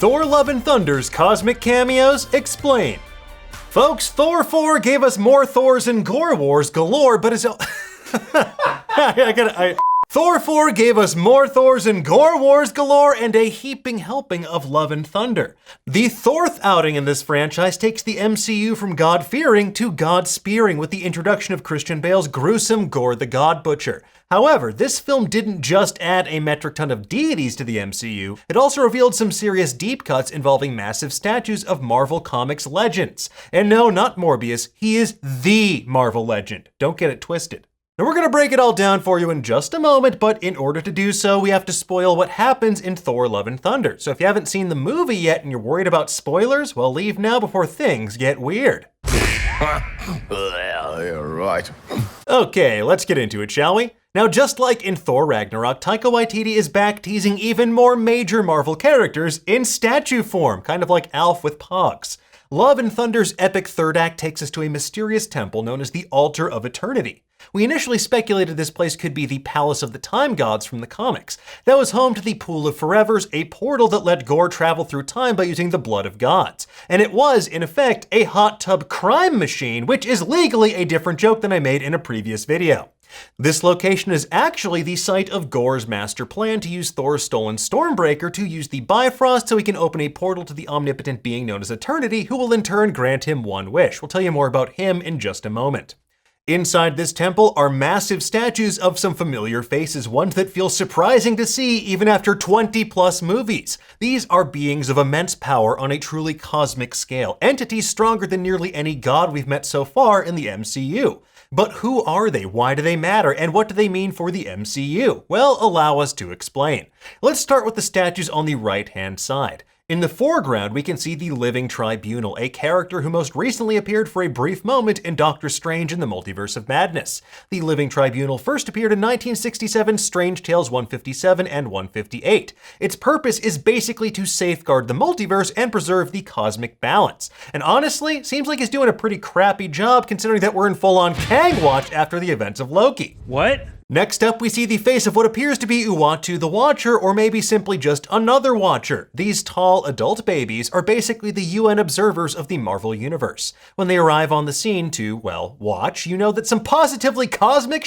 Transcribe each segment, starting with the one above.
Thor Love and Thunder's cosmic cameos explain. Folks, Thor 4 gave us more Thors and Gorr wars galore, but it's... Thor 4 gave us more Thors and Gorr wars galore and a heaping helping of Love and Thunder. The Thorth outing in this franchise takes the MCU from God-fearing to God-spearing with the introduction of Christian Bale's gruesome Gorr the God Butcher. However, this film didn't just add a metric ton of deities to the MCU, it also revealed some serious deep cuts involving massive statues of Marvel Comics legends. And no, not Morbius, he is THE Marvel legend. Don't get it twisted. Now we're gonna break it all down for you in just a moment, but in order to do so, we have to spoil what happens in Thor Love and Thunder. So if you haven't seen the movie yet and you're worried about spoilers, well, leave now before things get weird. Well, you're right. Okay, let's get into it, shall we? Now, just like in Thor Ragnarok, Taika Waititi is back teasing even more major Marvel characters in statue form, kind of like Alf with Pogs. Love and Thunder's epic third act takes us to a mysterious temple known as the Altar of Eternity. We initially speculated this place could be the Palace of the Time Gods from the comics. That was home to the Pool of Forevers, a portal that let Gorr travel through time by using the blood of gods. And it was, in effect, a hot tub crime machine, which is legally a different joke than I made in a previous video. This location is actually the site of Gorr's master plan to use Thor's stolen Stormbreaker to use the Bifrost so he can open a portal to the omnipotent being known as Eternity, who will in turn grant him one wish. We'll tell you more about him in just a moment. Inside this temple are massive statues of some familiar faces, ones that feel surprising to see even after 20 plus movies. These are beings of immense power on a truly cosmic scale, entities stronger than nearly any god we've met so far in the MCU. But who are they? Why do they matter? And what do they mean for the MCU? Well, allow us to explain. Let's start with the statues on the right-hand side. In the foreground, we can see the Living Tribunal, a character who most recently appeared for a brief moment in Doctor Strange in the Multiverse of Madness. The Living Tribunal first appeared in 1967's Strange Tales 157 and 158. Its purpose is basically to safeguard the multiverse and preserve the cosmic balance. And honestly, seems like he's doing a pretty crappy job considering that we're in full-on Kang watch after the events of Loki. What? Next up, we see the face of what appears to be Uatu the Watcher, or maybe simply just another Watcher. These tall adult babies are basically the UN observers of the Marvel Universe. When they arrive on the scene to, well, watch, you know that some positively cosmic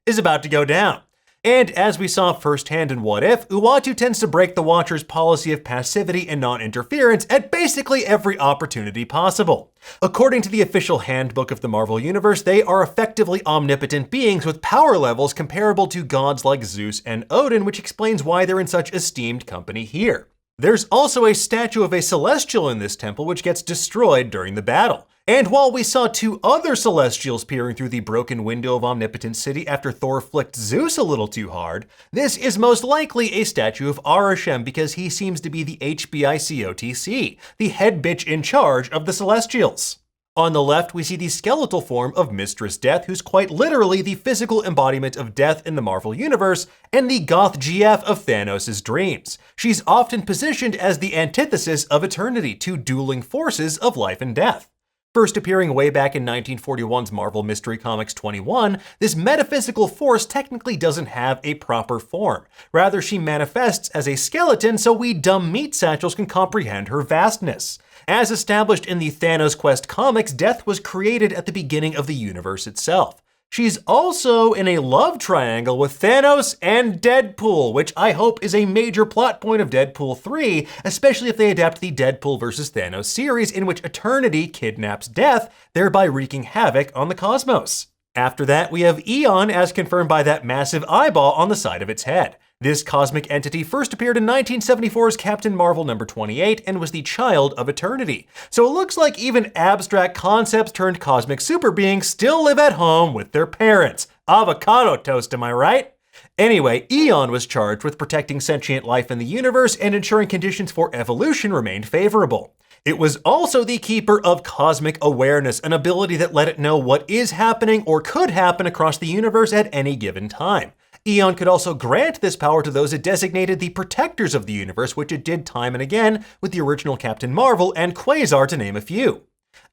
is about to go down. And as we saw firsthand in What If, Uatu tends to break the Watcher's policy of passivity and non-interference at basically every opportunity possible. According to the official handbook of the Marvel Universe, they are effectively omnipotent beings with power levels comparable to gods like Zeus and Odin, which explains why they're in such esteemed company here. There's also a statue of a Celestial in this temple which gets destroyed during the battle. And while we saw two other Celestials peering through the broken window of Omnipotent City after Thor flicked Zeus a little too hard, this is most likely a statue of Arishem because he seems to be the HBICOTC, the head bitch in charge of the Celestials. On the left, we see the skeletal form of Mistress Death, who's quite literally the physical embodiment of death in the Marvel Universe, and the goth GF of Thanos' dreams. She's often positioned as the antithesis of eternity, two dueling forces of life and death. First appearing way back in 1941's Marvel Mystery Comics 21, this metaphysical force technically doesn't have a proper form. Rather, she manifests as a skeleton so we dumb meat satchels can comprehend her vastness. As established in the Thanos Quest comics, Death was created at the beginning of the universe itself. She's also in a love triangle with Thanos and Deadpool, which I hope is a major plot point of Deadpool 3, especially if they adapt the Deadpool vs. Thanos series in which Eternity kidnaps Death, thereby wreaking havoc on the cosmos. After that, we have Eon as confirmed by that massive eyeball on the side of its head. This cosmic entity first appeared in 1974's Captain Marvel number 28 and was the child of Eternity. So it looks like even abstract concepts turned cosmic super beings still live at home with their parents. Avocado toast, am I right? Anyway, Eon was charged with protecting sentient life in the universe and ensuring conditions for evolution remained favorable. It was also the keeper of cosmic awareness, an ability that let it know what is happening or could happen across the universe at any given time. Eon could also grant this power to those it designated the protectors of the universe, which it did time and again with the original Captain Marvel and Quasar, to name a few.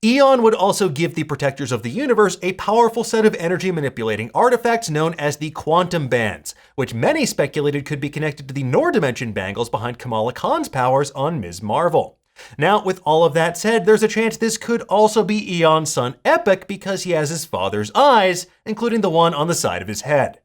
Eon would also give the protectors of the universe a powerful set of energy manipulating artifacts known as the quantum bands, which many speculated could be connected to the Nord dimension bangles behind Kamala Khan's powers on Ms. Marvel. Now, with all of that said, there's a chance this could also be Eon's son Epic because he has his father's eyes, including the one on the side of his head.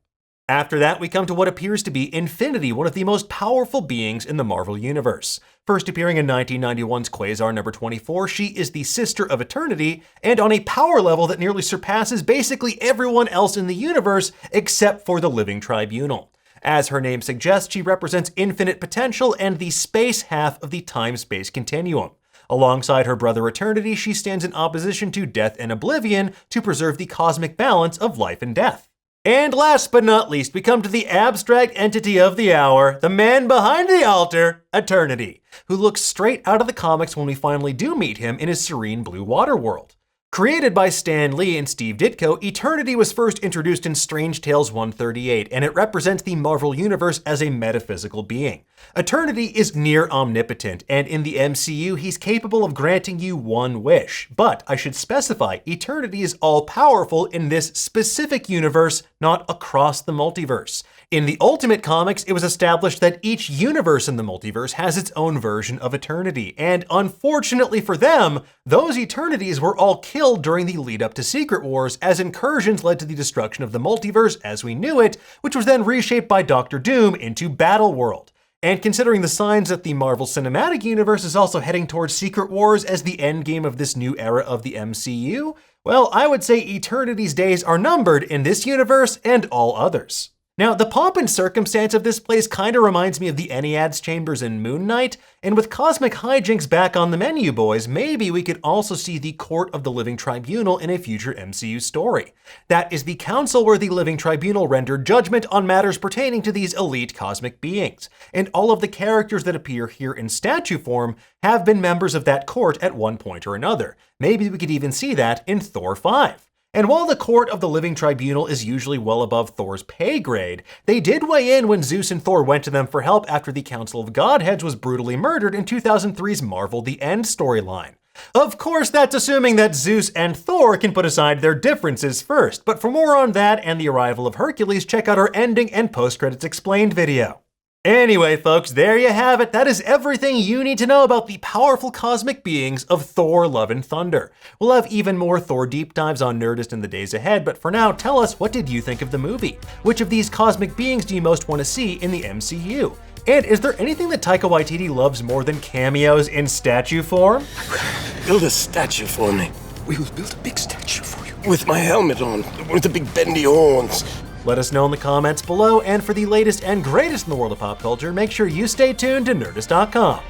After that, we come to what appears to be Infinity, one of the most powerful beings in the Marvel Universe. First appearing in 1991's Quasar number 24, she is the sister of Eternity, and on a power level that nearly surpasses basically everyone else in the universe except for the Living Tribunal. As her name suggests, she represents infinite potential and the space half of the time-space continuum. Alongside her brother Eternity, she stands in opposition to Death and Oblivion to preserve the cosmic balance of life and death. And last but not least, we come to the abstract entity of the hour, the man behind the altar, Eternity, who looks straight out of the comics when we finally do meet him in his serene blue water world. Created by Stan Lee and Steve Ditko, Eternity was first introduced in Strange Tales 138, and it represents the Marvel Universe as a metaphysical being. Eternity is near omnipotent, and in the MCU, he's capable of granting you one wish. But I should specify, Eternity is all-powerful in this specific universe, not across the multiverse. In the Ultimate Comics, it was established that each universe in the multiverse has its own version of Eternity, and unfortunately for them, those Eternities were all killed during the lead up to Secret Wars, as incursions led to the destruction of the multiverse as we knew it, which was then reshaped by Doctor Doom into Battleworld. And considering the signs that the Marvel Cinematic Universe is also heading towards Secret Wars as the endgame of this new era of the MCU, well, I would say Eternity's days are numbered in this universe and all others. Now, the pomp and circumstance of this place kinda reminds me of the Enneads Chambers in Moon Knight, and with cosmic hijinks back on the menu, boys, maybe we could also see the Court of the Living Tribunal in a future MCU story. That is the council where the Living Tribunal rendered judgment on matters pertaining to these elite cosmic beings, and all of the characters that appear here in statue form have been members of that court at one point or another. Maybe we could even see that in Thor 5. And while the Court of the Living Tribunal is usually well above Thor's pay grade, they did weigh in when Zeus and Thor went to them for help after the Council of Godheads was brutally murdered in 2003's Marvel The End storyline. Of course, that's assuming that Zeus and Thor can put aside their differences first, but for more on that and the arrival of Hercules, check out our ending and post-credits explained video. Anyway, folks, there you have it. That is everything you need to know about the powerful cosmic beings of Thor, Love, and Thunder. We'll have even more Thor deep dives on Nerdist in the days ahead, but for now, tell us, what did you think of the movie? Which of these cosmic beings do you most want to see in the MCU? And is there anything that Taika Waititi loves more than cameos in statue form? Build a statue for me. We will build a big statue for you. With my helmet on, with the big bendy horns. Let us know in the comments below, and for the latest and greatest in the world of pop culture, make sure you stay tuned to Nerdist.com.